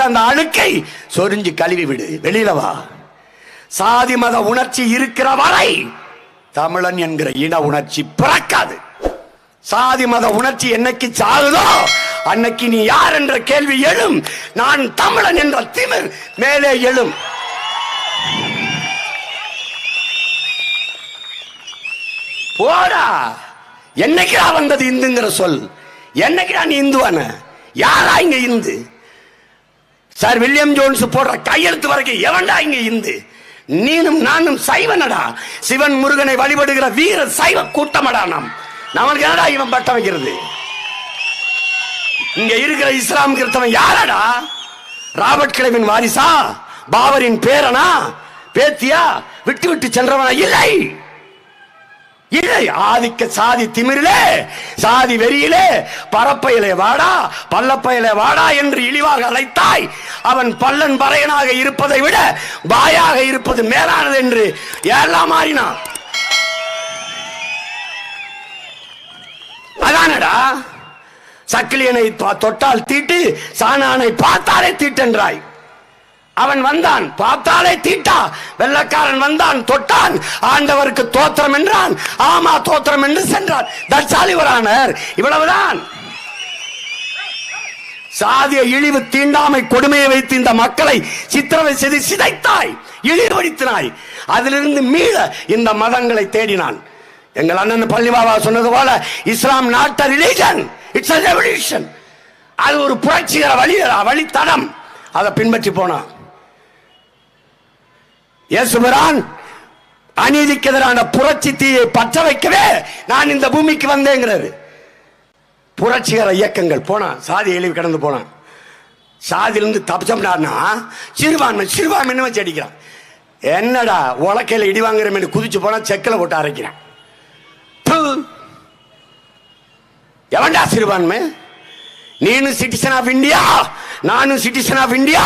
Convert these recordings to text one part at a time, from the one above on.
அந்த அழுக்கை சொரிஞ்சு கழுவி விடு, வெளியில வா. சாதி மத உணர்ச்சி இருக்கிற வரை தமிழன் என்கிற இன உணர்ச்சி பிறக்காது. சாதி மத உணர்ச்சி என்னைக்கு சாகுதோ அன்னைக்கு நீ யார் என்ற கேள்வி எழும். நான் தமிழன் என்ற திமிர் மேலே எழும். போடா. என்னைக்குடா வந்தது இந்துங்கிற சொல்? என்னைக்குடா நீ இந்துவான? யாரா இங்க இந்து? சார் வில்லியம் ஜோன்ஸ் போடுற கையெழுத்து வரைக்கும் எவன்டா இங்க இந்து? நீனும் நானும் சைவனடா. சிவன் முருகனை வழிபடுகிற வீர சைவ கூட்டமடா. நமக்கு என்னடா இவன் பட்டம் வைக்கிறது? இங்க இருக்கிற இஸ்லாம் கிறிஸ்தவன் யாரடா? ராபர்ட் கிளைவின் வாரிசா? பாபரின் பேரனா? பேத்தியா? விட்டு விட்டு சென்றவனா? இல்லை இல்லை. ஆதிக்க சாதி திமிரிலே, சாதி வெறியிலே, பரப்பையிலே வாடா, பல்லப்பையிலே வாடா என்று இழிவாக அழைத்தாய். அவன் பல்லன் பறையனாக இருப்பதை விட வாயாக இருப்பது மேலானது என்று எல்லாம் மாறினான். அதானடா சக்கிலியனை தொட்டால் தீட்டு, சாணானை பார்த்தாலே தீட்டென்றாய். அவன் வந்தான், பார்த்தாலே தீட்டா. வெள்ளக்காரன் வந்தான், தொட்டான், ஆண்டவருக்கு தோத்திரம் என்றான். ஆமா தோத்திரம் என்று சென்றான். தற்சாலிவரானர். இவ்வளவுதான். சாதிய இழிவு, தீண்டாமை, கொடுமையை வைத்து இந்த மக்களை சித்திரவை செய்து சிதைத்தாய், இழிவுபடுத்தினாய். அதிலிருந்து மீள இந்த மதங்களை தேடினான். எங்கள் அண்ணன் பள்ளிபாபா சொன்னது போல இஸ்லாம் not a religion, it's a revolution. அது ஒரு புரட்சிகர வழித்தடம். அதை பின்பற்றி போனான். இயேசுபிரான் அநீதிக்கு எதிரான புரட்சி தீயை பற்ற வைக்கவே நான் இந்த பூமிக்கு வந்தேங்கிறது. புரட்சிகர இயக்கங்கள் போனான், சாதி இழிவு கடந்து போனான். சாதியிலிருந்து தப்பிச்சோம்னா சிறுபான்மை சிறுபான்மை வச்சு அடிக்கிறான். என்னடா உலக்கையில இடி வாங்குறேன் குதிச்சு போனா செக்கில் போட்டு அரைக்கிறான். எவன்டா சிறுபான்மை? நீனும் சிட்டிசன் ஆஃப் இந்தியா, நானும் சிட்டிசன் ஆஃப் இந்தியா,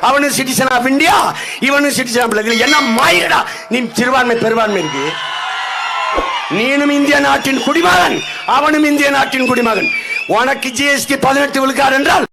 அவனும் சிட்டிசன் ஆஃப் இந்தியா, இவனும் சிட்டிசன் ஆஃப் இந்தியா. என்ன மாயிரடா நீ சிறுபான்மை பெரும்பான்மை இருக்கு. நீனும் இந்திய நாட்டின் குடிமகன், அவனும் இந்திய நாட்டின் குடிமகன். உனக்கு ஜிஎஸ்டி 18 விழுக்காடு என்றால்